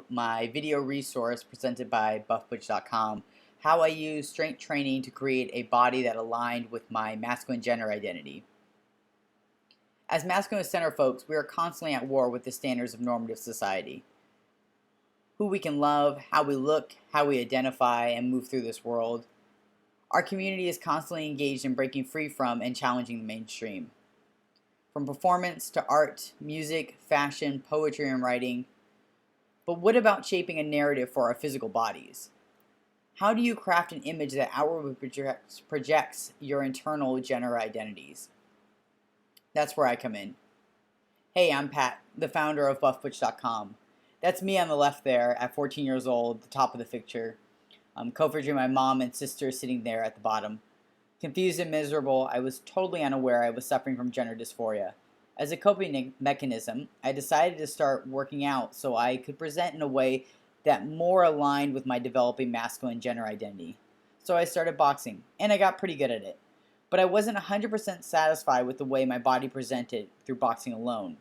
my video resource presented by buffbutch.com, how I use strength training to create a body that aligned with my masculine gender identity. As masculine center folks, we are constantly at war with the standards of normative society. Who we can love, how we look, how we identify and move through this world. Our community is constantly engaged in breaking free from and challenging the mainstream. From performance to art, music, fashion, poetry, and writing. But what about shaping a narrative for our physical bodies? How do you craft an image that outwardly projects your internal gender identities? That's where I come in. Hey, I'm Pat, the founder of buffbutch.com. That's me on the left there at 14 years old, the top of the picture. I'm co-featuring my mom and sister sitting there at the bottom. Confused and miserable, I was totally unaware I was suffering from gender dysphoria. As a coping mechanism, I decided to start working out so I could present in a way that more aligned with my developing masculine gender identity. So I started boxing, and I got pretty good at it. But I wasn't 100% satisfied with the way my body presented through boxing alone.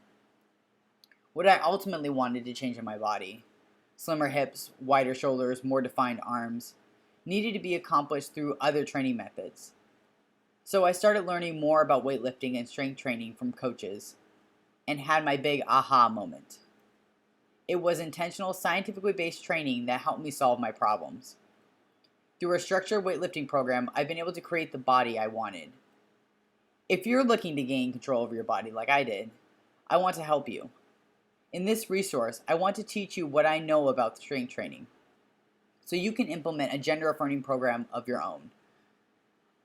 What I ultimately wanted to change in my body, slimmer hips, wider shoulders, more defined arms, needed to be accomplished through other training methods. So I started learning more about weightlifting and strength training from coaches and had my big aha moment. It was intentional, scientifically based training that helped me solve my problems. Through a structured weightlifting program, I've been able to create the body I wanted. If you're looking to gain control over your body like I did, I want to help you. In this resource, I want to teach you what I know about strength training so you can implement a gender-affirming program of your own.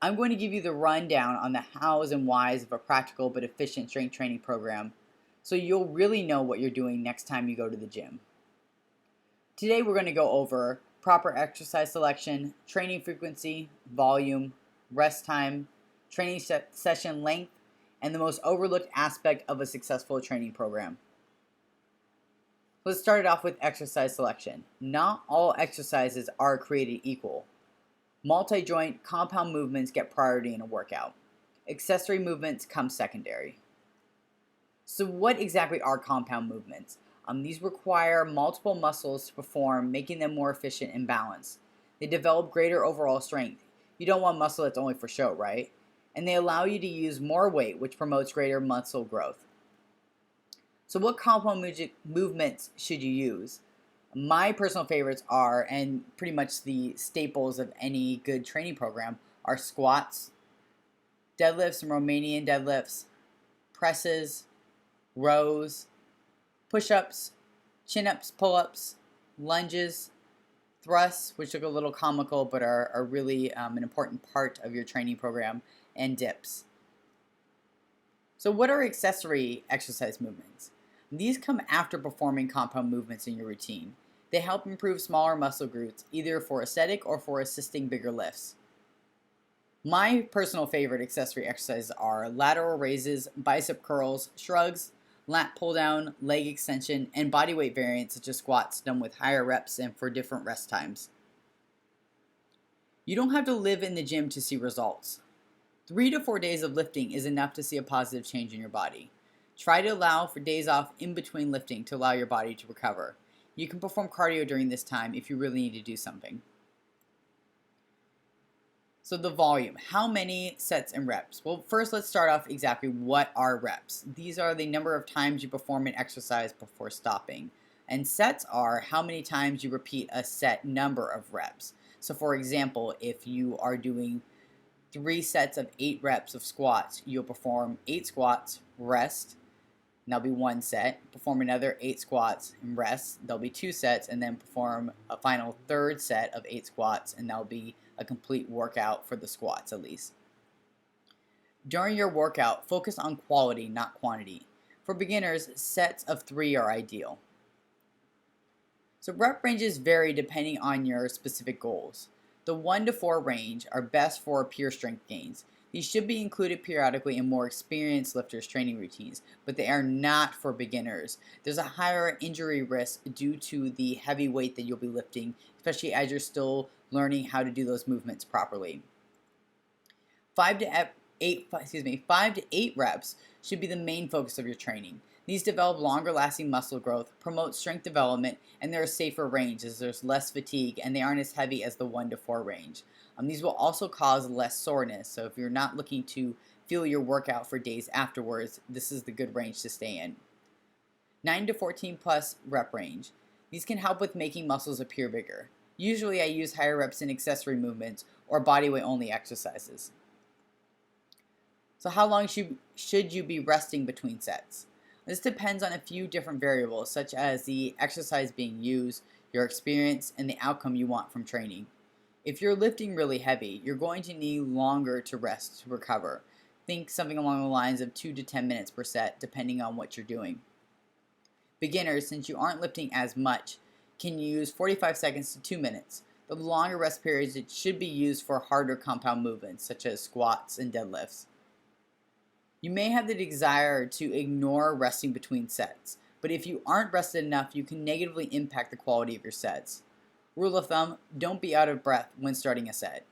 I'm going to give you the rundown on the hows and whys of a practical but efficient strength training program so you'll really know what you're doing next time you go to the gym. Today we're going to go over proper exercise selection, training frequency, volume, rest time, training session length, and the most overlooked aspect of a successful training program. Let's start it off with exercise selection. Not all exercises are created equal. Multi-joint, compound movements get priority in a workout. Accessory movements come secondary. So what exactly are compound movements? These require multiple muscles to perform, making them more efficient and balanced. They develop greater overall strength. You don't want muscle that's only for show, right? And they allow you to use more weight, which promotes greater muscle growth. So what compound movements should you use? My personal favorites are, and pretty much the staples of any good training program, are squats, deadlifts and Romanian deadlifts, presses, rows, push-ups, chin-ups, pull-ups, lunges, thrusts, which look a little comical but are really an important part of your training program, and dips. So what are accessory exercise movements? These come after performing compound movements in your routine. They help improve smaller muscle groups, either for aesthetic or for assisting bigger lifts. My personal favorite accessory exercises are lateral raises, bicep curls, shrugs, lat pull down, leg extension, and bodyweight variants such as squats done with higher reps and for different rest times. You don't have to live in the gym to see results. 3 to 4 days of lifting is enough to see a positive change in your body. Try to allow for days off in between lifting to allow your body to recover. You can perform cardio during this time if you really need to do something. So the volume, how many sets and reps? Well, first let's start off exactly what are reps. These are the number of times you perform an exercise before stopping. And sets are how many times you repeat a set number of reps. So for example, if you are doing 3 sets of 8 reps of squats, you'll perform 8 squats, rest, and that'll be 1 set. Perform another 8 squats and rest. There'll be 2 sets, and then perform a final 3rd set of 8 squats, and that'll be a complete workout for the squats at least. During your workout, focus on quality, not quantity. For beginners, sets of 3 are ideal. So rep ranges vary depending on your specific goals. The 1 to 4 range are best for pure strength gains. These should be included periodically in more experienced lifters' training routines, but they are not for beginners. There's a higher injury risk due to the heavy weight that you'll be lifting, especially as you're still learning how to do those movements properly. 5 to 8 reps should be the main focus of your training. These develop longer lasting muscle growth, promote strength development, and they're a safer range as there's less fatigue and they aren't as heavy as the 1 to 4 range. These will also cause less soreness, so if you're not looking to feel your workout for days afterwards, this is the good range to stay in. 9 to 14 plus rep range. These can help with making muscles appear bigger. Usually I use higher reps in accessory movements or bodyweight only exercises. So how long should you be resting between sets? This depends on a few different variables, such as the exercise being used, your experience, and the outcome you want from training. If you're lifting really heavy, you're going to need longer to rest to recover. Think something along the lines of 2 to 10 minutes per set, depending on what you're doing. Beginners, since you aren't lifting as much, can use 45 seconds to 2 minutes. The longer rest periods should be used for harder compound movements, such as squats and deadlifts. You may have the desire to ignore resting between sets, but if you aren't rested enough, you can negatively impact the quality of your sets. Rule of thumb, don't be out of breath when starting a set.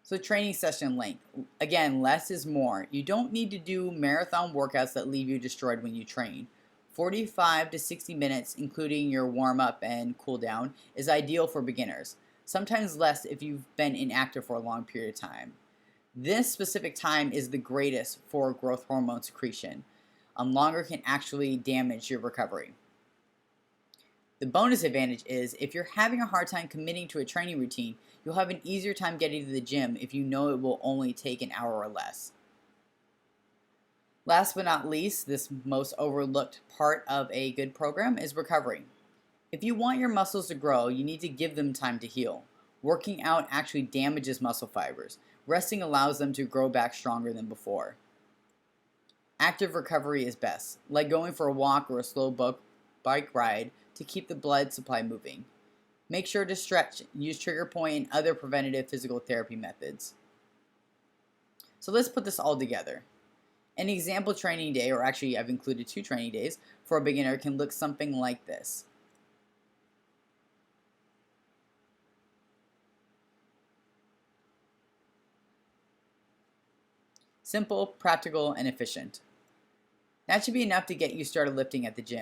So training session length. Again, less is more. You don't need to do marathon workouts that leave you destroyed when you train. 45 to 60 minutes, including your warm-up and cool-down, is ideal for beginners. Sometimes less if you've been inactive for a long period of time. This specific time is the greatest for growth hormone secretion. Longer can actually damage your recovery. The bonus advantage is if you're having a hard time committing to a training routine, you'll have an easier time getting to the gym if you know it will only take an hour or less. Last but not least, this most overlooked part of a good program is recovery. If you want your muscles to grow, you need to give them time to heal. Working out actually damages muscle fibers. Resting allows them to grow back stronger than before. Active recovery is best, like going for a walk or a slow bike ride to keep the blood supply moving. Make sure to stretch, use trigger point and other preventative physical therapy methods. So let's put this all together. An example training day, or actually I've included 2 training days, for a beginner can look something like this. Simple, practical, and efficient. That should be enough to get you started lifting at the gym.